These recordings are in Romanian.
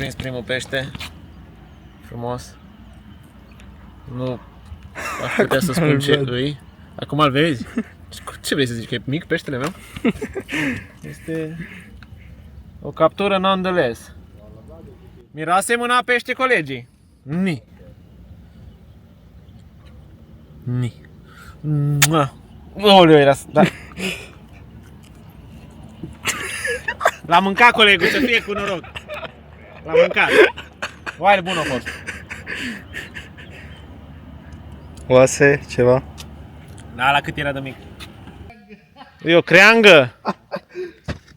prins primul pește. Frumos. Nu aș putea să spun ce îi. Acum îl vezi? Ce vrei să zici? Că e mic peștele meu? Este o captură nonetheless. Miroase mâna pește, colegii? Ni. Ni. Oleu, era... Da. L-a mâncat colegul, să fie cu noroc. L-a mâncat. Oare bun a fost. Oase, ceva? Da, la cât era de mic? E o creangă?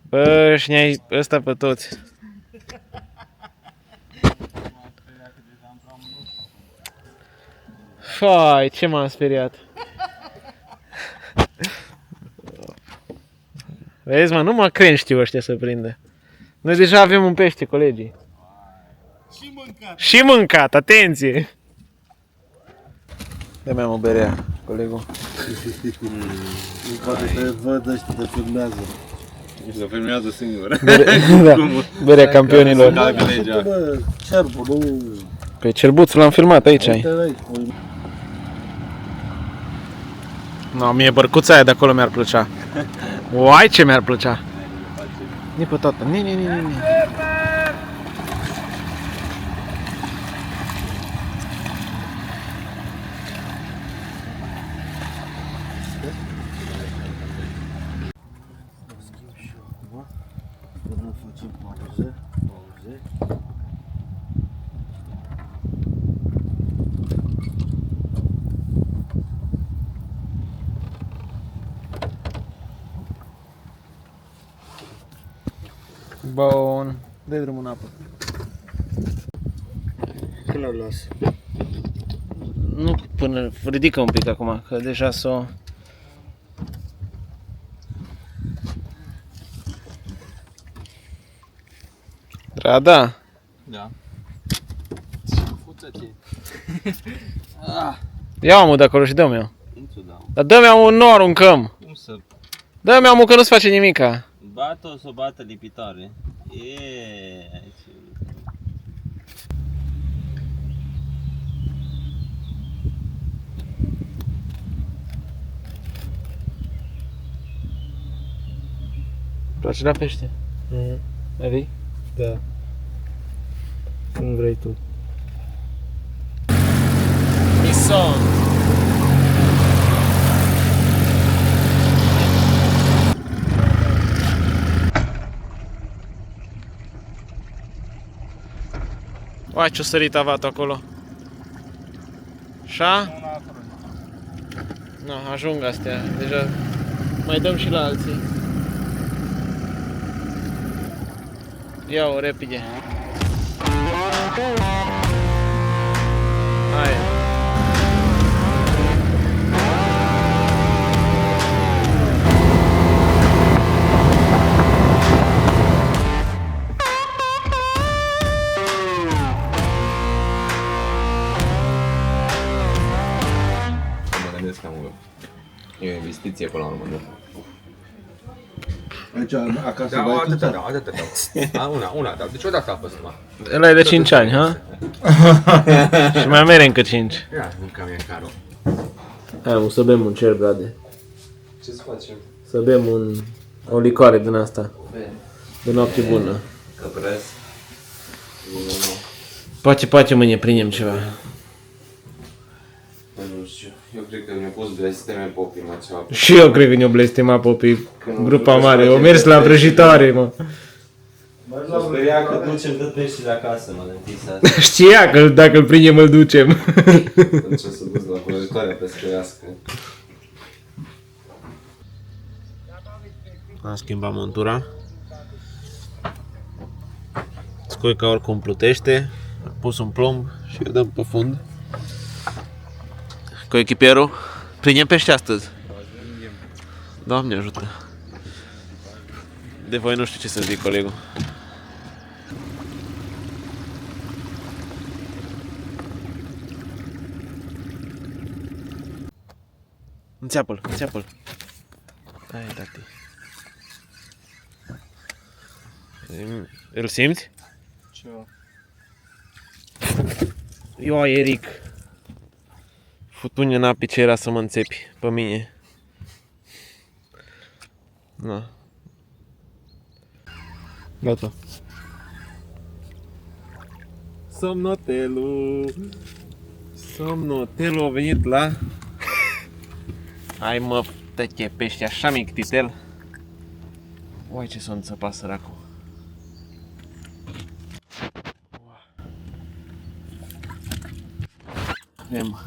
Bă, și ne-ai ăsta pe toți. Fai, ce m-am speriat. Vezi, mă, numai cren știu ăștia să prindă. Noi deja avem un pește, colegii. Și mâncat. Și mâncat, atenție! Dă-mi o berea, colegul. Poate te văd ăștia, te filmează. Se filmează singur. Da, berea campionilor. Bă, cerbul, nu... Pe cerbuțul l-am filmat, aici ai. Uite aici, No, mie bărcuța aia de acolo mi-ar plăcea. Uai, ce mi-ar plăcea. Ni pe toată, ni. nu facem pauze. Bun. Dă-i drumul în apă. Când o las? Nu până, ridică un pic acum, că deja s-o... Rada? Da. Ia omul de acolo și dă-mi eu. Nu ți-o dau. Dar dă-mi omul, nu aruncăm. Cum să... Dă-mi omul că nu-ți face nimica. Bată o să o bată lipitoare. Eee... Place la pește? Mai vei? Da. Când vrei tu. Mison. Uai, ce-o sărit avatul acolo. Așa? Nu, ajung astea. Deja mai dăm și la alții. Ia-o repede. Hai. Mă gândesc că e o investiție până la urmă, nu? Aici, acasă, Da, dai atâta, tu? da, atâta. Una, dar deci odată a fost numai. Ăla e de 5 ani, ha? Și mai mere încă 5. Ia, mâncam e caro. Hai, mă, să bem un cer, brade. Ce să facem? Să bem o licoare din asta. De noapte bună. Căpres. Poate mâine prindem ceva. Nu știu, eu cred că mi-a pus blesteme popii, mă, ceva. Și eu cred că ne-o blestema popii. Grupa mare. O mers la vrăjitoare, mă. Mă speria că ducem tot peștele acasă, mă, lentisa asta. Știa că dacă îl prindem îl ducem. Atunci o să duc la vrăjitoare pescărească. Am schimbat montura. Scoica oricum plutește. Am pus un plomb și îl dăm pe fund. Cu echipierul. Prindem pește astăzi. Doamne ajută. De voi nu știu ce să zic, colegul. Înțeapă-l, înțeapă-l. Hai, tati. Îl simți? Ce? Eu, Eric. Futuni în api ce era să mă înțepi pe mine. Na. Gata. Somnotelul a venit la... Hai mă, te pești așa mic titel. Uai ce s-a înțăpat săracul. Avem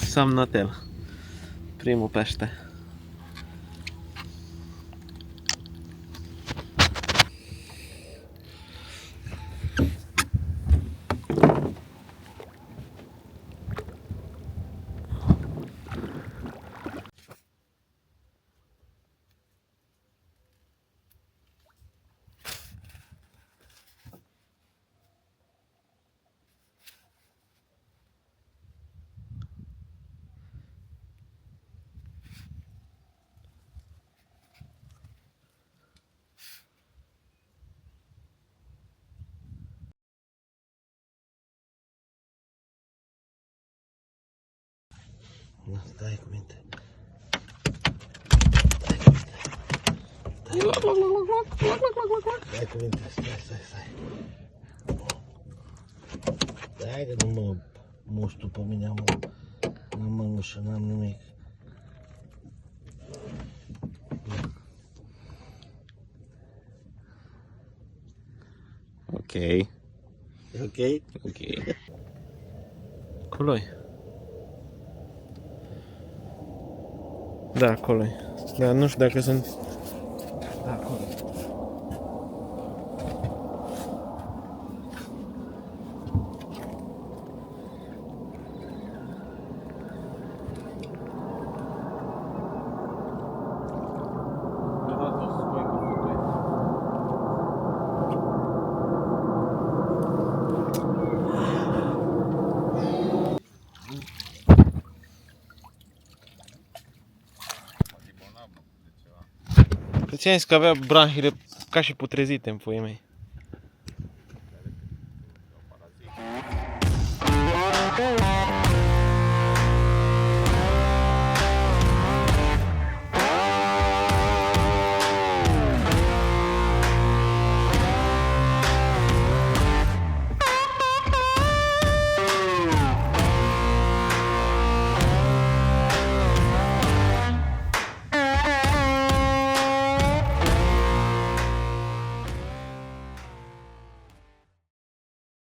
Somnotel, primul pește. Stai cu minte. Stai cu minte, stai. Stai că nu mă muștu pe mine, n-am mănușă, n-am nimic. Ok. Ok? Ok. Acolo-i. Da, acolo-i. Da, nu știu dacă sunt... Da, acolo. Ți-am zis că avea branhile ca și putrezite în foii mei.